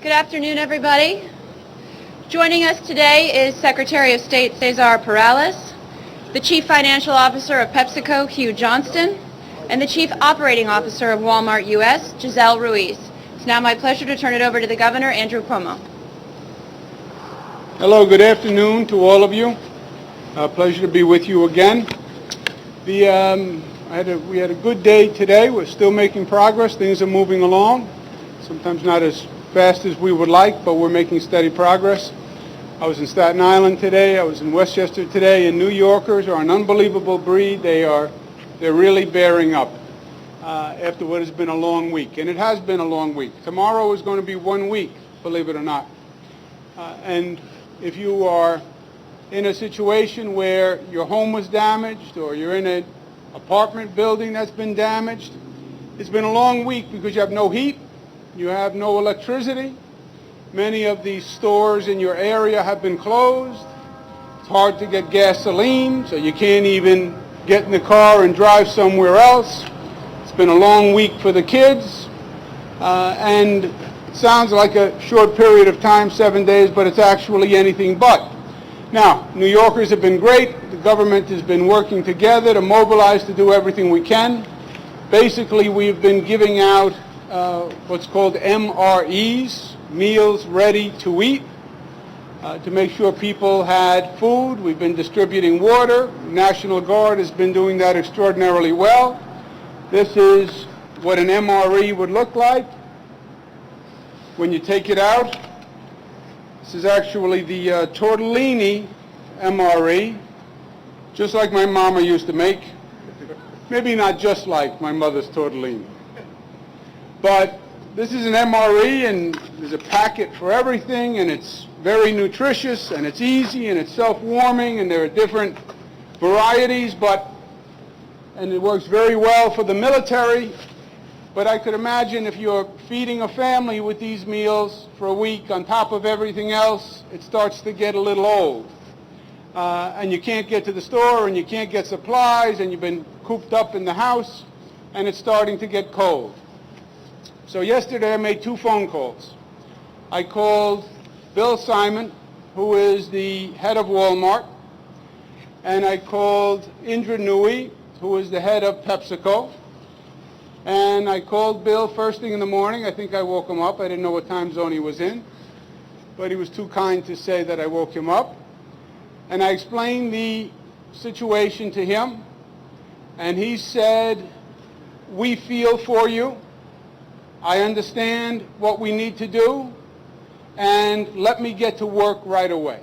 Good afternoon, everybody. Joining us today is Secretary of State Cesar Perales, the Chief Financial Officer of PepsiCo, Hugh Johnston, and the Chief Operating Officer of Walmart U.S., Giselle Ruiz. It's now my pleasure to turn it over to the Governor, Andrew Cuomo. Hello, good afternoon to all of you. Pleasure to be with you again. We had a good day today. We're still making progress. Things are moving along. Sometimes not as fast as we would like, but we're making steady progress. I was in Staten Island today. I was in Westchester today, and New Yorkers are an unbelievable breed. They're really bearing up after what has been a long week, and it has been a long week. Tomorrow is going to be 1 week, believe it or not. And if you are in a situation where your home was damaged or you're in an apartment building that's been damaged, it's been a long week because you have no heat, you have no electricity. Many of the stores in your area have been closed. It's hard to get gasoline, so you can't even get in the car and drive somewhere else. It's been a long week for the kids, and it sounds like a short period of time, 7 days, but it's actually anything but. Now, New Yorkers have been great. The government has been working together to mobilize to do everything we can. Basically, we've been giving out what's called MREs, meals ready to eat, to make sure people had food. We've been distributing water. National Guard has been doing that extraordinarily well. This is what an MRE would look like when you take it out. This is actually the tortellini MRE, just like my mama used to make. Maybe not just like my mother's tortellini. But this is an MRE, and there's a packet for everything, and it's very nutritious, and it's easy, and it's self-warming, and there are different varieties, and it works very well for the military. But I could imagine if you're feeding a family with these meals for a week on top of everything else, it starts to get a little old. And you can't get to the store, and you can't get supplies, and you've been cooped up in the house, and it's starting to get cold. So yesterday I made 2 phone calls. I called Bill Simon, who is the head of Walmart, and I called Indra Nooyi, who is the head of PepsiCo. And I called Bill first thing in the morning. I think I woke him up. I didn't know what time zone he was in, but he was too kind to say that I woke him up. And I explained the situation to him, and he said, "We feel for you. I understand what we need to do, and let me get to work right away."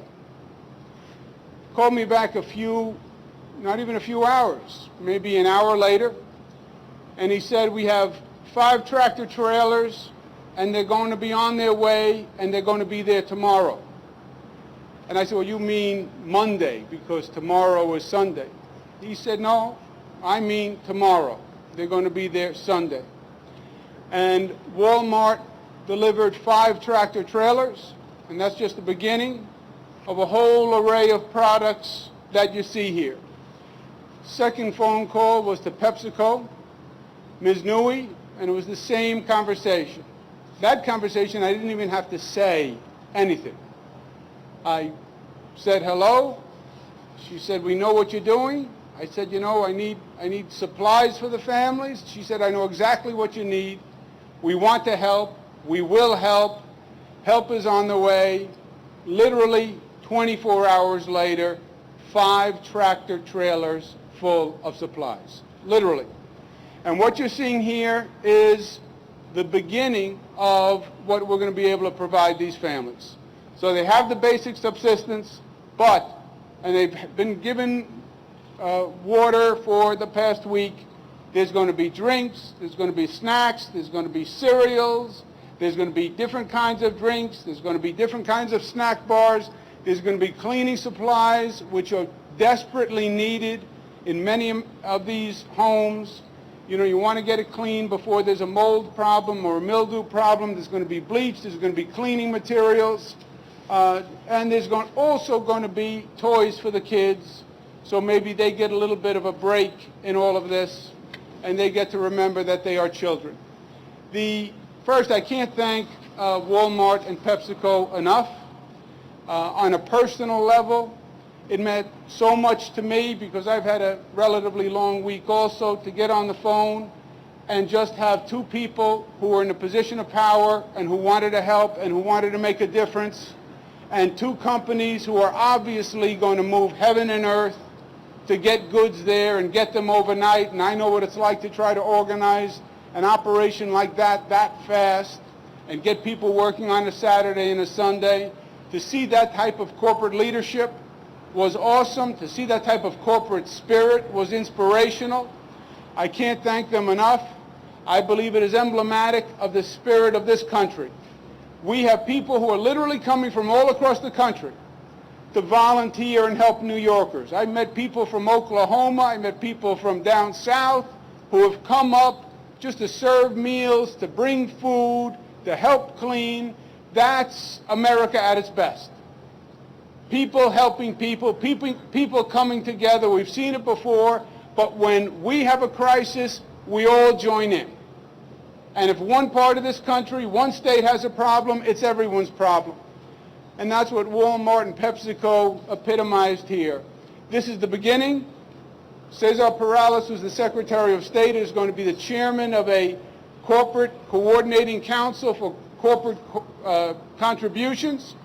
Called me back not even a few hours, maybe an hour later, and he said, "We have 5 tractor trailers, and they're going to be on their way, and they're going to be there tomorrow." And I said, "Well, you mean Monday, because tomorrow is Sunday." He said, "No, I mean tomorrow. They're going to be there Sunday." And Walmart delivered 5 tractor trailers, and that's just the beginning of a whole array of products that you see here. Second phone call was to PepsiCo, Ms. Nooyi, and it was the same conversation. That conversation, I didn't even have to say anything. I said hello. She said, "We know what you're doing." I said, I need supplies for the families." She said, "I know exactly what you need. We want to help. We will help. Help is on the way." Literally 24 hours later, 5 tractor trailers full of supplies. Literally. And what you're seeing here is the beginning of what we're going to be able to provide these families. So they have the basic subsistence, and they've been given water for the past week. There's going to be drinks, there's going to be snacks, there's going to be cereals, there's going to be different kinds of drinks, there's going to be different kinds of snack bars, there's going to be cleaning supplies, which are desperately needed in many of these homes. You want to get it clean before there's a mold problem or a mildew problem. There's going to be bleach, there's going to be cleaning materials, and there's also going to be toys for the kids, so maybe they get a little bit of a break in all of this, and they get to remember that they are children. First, I can't thank Walmart and PepsiCo enough. On a personal level, it meant so much to me because I've had a relatively long week also to get on the phone and just have two people who were in a position of power and who wanted to help and who wanted to make a difference, and two companies who are obviously going to move heaven and earth to get goods there and get them overnight. And I know what it's like to try to organize an operation like that fast and get people working on a Saturday and a Sunday. To see that type of corporate leadership was awesome. To see that type of corporate spirit was inspirational. I can't thank them enough. I believe it is emblematic of the spirit of this country. We have people who are literally coming from all across the country to volunteer and help New Yorkers. I met people from Oklahoma. I met people from down south who have come up just to serve meals, to bring food, to help clean. That's America at its best. People helping people, people coming together. We've seen it before, but when we have a crisis, we all join in. And if one part of this country, one state has a problem, it's everyone's problem. And that's what Walmart and PepsiCo epitomized here. This is the beginning. Cesar Perales, who's the Secretary of State, is going to be the chairman of a corporate coordinating council for corporate contributions.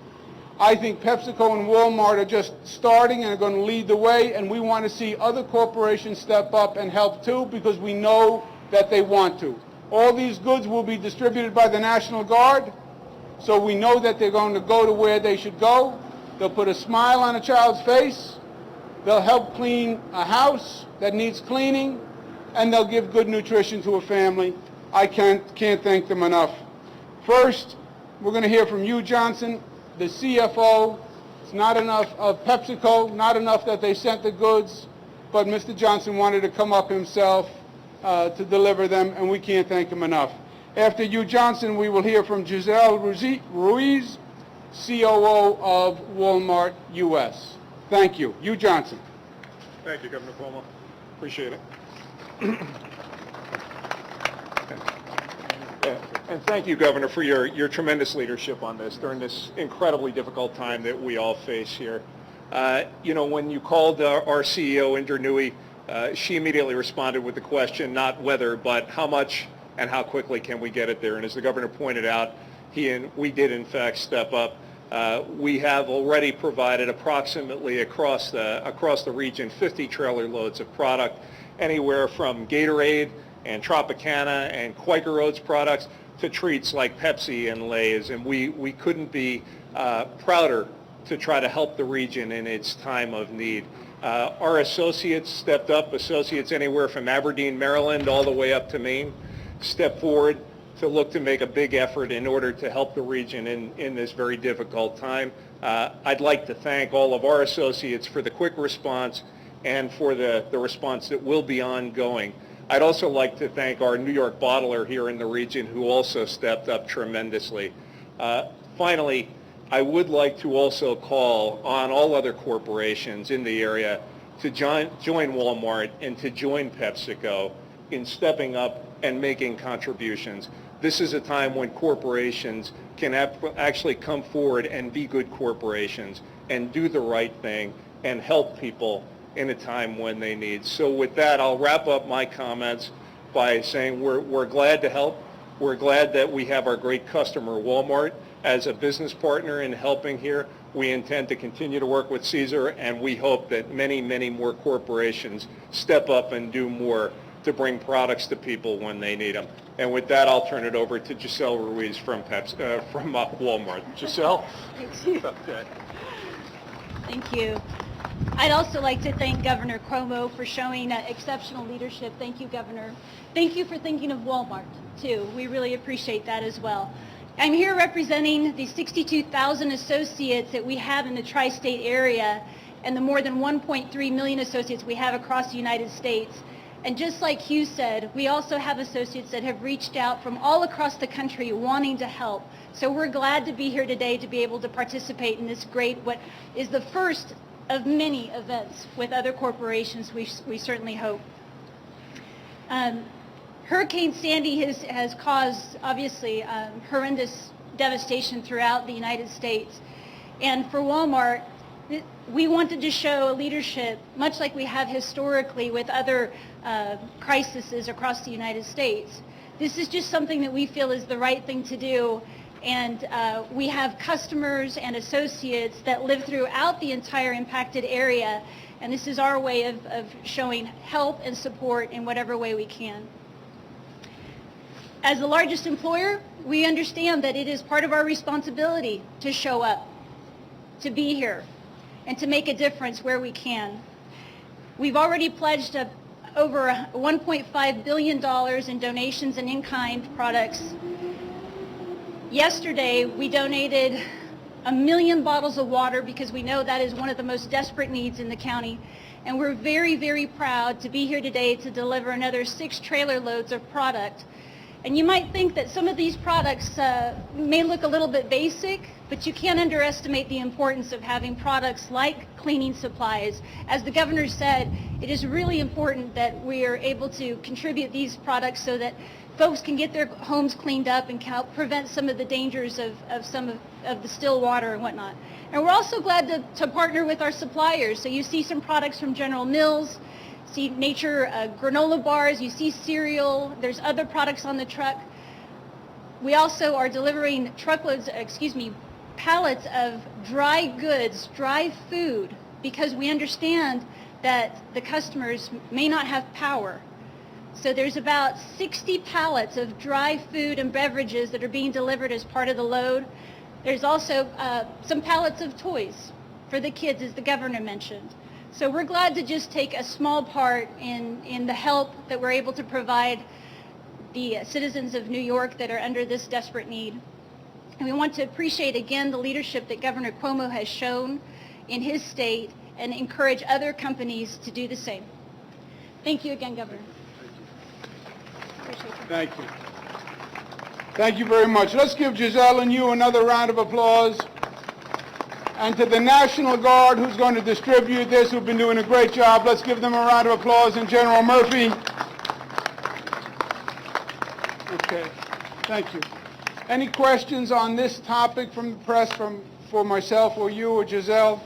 I think PepsiCo and Walmart are just starting and are going to lead the way, and we want to see other corporations step up and help too, because we know that they want to. All these goods will be distributed by the National Guard, so we know that they're going to go to where they should go. They'll put a smile on a child's face. They'll help clean a house that needs cleaning, and they'll give good nutrition to a family. I can't thank them enough. First, we're going to hear from Hugh Johnson, the CFO. It's not enough of PepsiCo, not enough that they sent the goods, but Mr. Johnson wanted to come up himself to deliver them, and we can't thank him enough. After Hugh Johnson, we will hear from Giselle Ruiz, COO of Walmart U.S. Thank you. Hugh Johnson. Thank you, Governor Cuomo. Appreciate it. And thank you, Governor, for your tremendous leadership on this during this incredibly difficult time that we all face here. When you called our CEO, Indra Nooyi, she immediately responded with the question, not whether, but how much and how quickly can we get it there. And as the governor pointed out, we did in fact step up. We have already provided approximately across the region 50 trailer loads of product, anywhere from Gatorade and Tropicana and Quaker Oats products to treats like Pepsi and Lay's. And we couldn't be prouder to try to help the region in its time of need. Our associates stepped up, associates anywhere from Aberdeen, Maryland, all the way up to Maine, stepped forward to look to make a big effort in order to help the region in this very difficult time. I'd like to thank all of our associates for the quick response and for the response that will be ongoing. I'd also like to thank our New York bottler here in the region, who also stepped up tremendously. Finally, I would like to also call on all other corporations in the area to join Walmart and to join PepsiCo in stepping up and making contributions. This is a time when corporations can actually come forward and be good corporations and do the right thing and help people in a time when they need. So with that, I'll wrap up my comments by saying we're glad to help. We're glad that we have our great customer, Walmart, as a business partner in helping here. We intend to continue to work with Cesar, and we hope that many, many more corporations step up and do more to bring products to people when they need them. And with that, I'll turn it over to Giselle Ruiz from Walmart. Giselle? Okay. Thank you. I'd also like to thank Governor Cuomo for showing exceptional leadership. Thank you, Governor. Thank you for thinking of Walmart, too. We really appreciate that as well. I'm here representing the 62,000 associates that we have in the tri-state area and the more than 1.3 million associates we have across the United States. And just like Hugh said, we also have associates that have reached out from all across the country wanting to help. So we're glad to be here today to be able to participate in this great, what is the first of many events with other corporations, we certainly hope. Hurricane Sandy has caused, obviously, horrendous devastation throughout the United States. And for Walmart, we wanted to show leadership, much like we have historically with other crises across the United States. This is just something that we feel is the right thing to do, and we have customers and associates that live throughout the entire impacted area, and this is our way of showing help and support in whatever way we can. As the largest employer, we understand that it is part of our responsibility to show up, to be here, and to make a difference where we can. We've already pledged over $1.5 billion in donations and in-kind products. Yesterday, we donated 1 million bottles of water because we know that is one of the most desperate needs in the county. And we're very, very proud to be here today to deliver another 6 trailer loads of product. And you might think that some of these products may look a little bit basic, but you can't underestimate the importance of having products like cleaning supplies. As the governor said, it is really important that we are able to contribute these products so that folks can get their homes cleaned up and help prevent some of the dangers of some of the still water and whatnot. And we're also glad to partner with our suppliers. So you see some products from General Mills, see Nature granola bars, you see cereal, there's other products on the truck. We also are delivering pallets of dry goods, dry food, because we understand that the customers may not have power. So there's about 60 pallets of dry food and beverages that are being delivered as part of the load. There's also some pallets of toys for the kids, as the governor mentioned. So we're glad to just take a small part in the help that we're able to provide the citizens of New York that are under this desperate need. And we want to appreciate again the leadership that Governor Cuomo has shown in his state and encourage other companies to do the same. Thank you again, Governor. Appreciate you. Thank you. Thank you very much. Let's give Giselle and you another round of applause. And to the National Guard who's going to distribute this, who've been doing a great job, let's give them a round of applause. And General Murphy. Okay. Thank you. Any questions on this topic from the press, for myself or you or Giselle?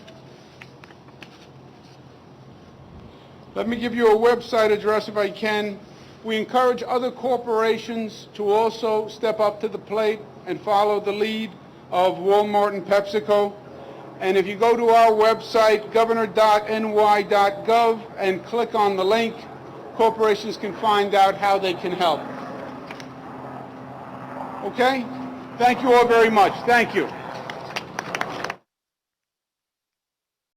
Let me give you a website address if I can. We encourage other corporations to also step up to the plate and follow the lead of Walmart and PepsiCo. And if you go to our website, governor.ny.gov, and click on the link, corporations can find out how they can help. Okay? Thank you all very much. Thank you.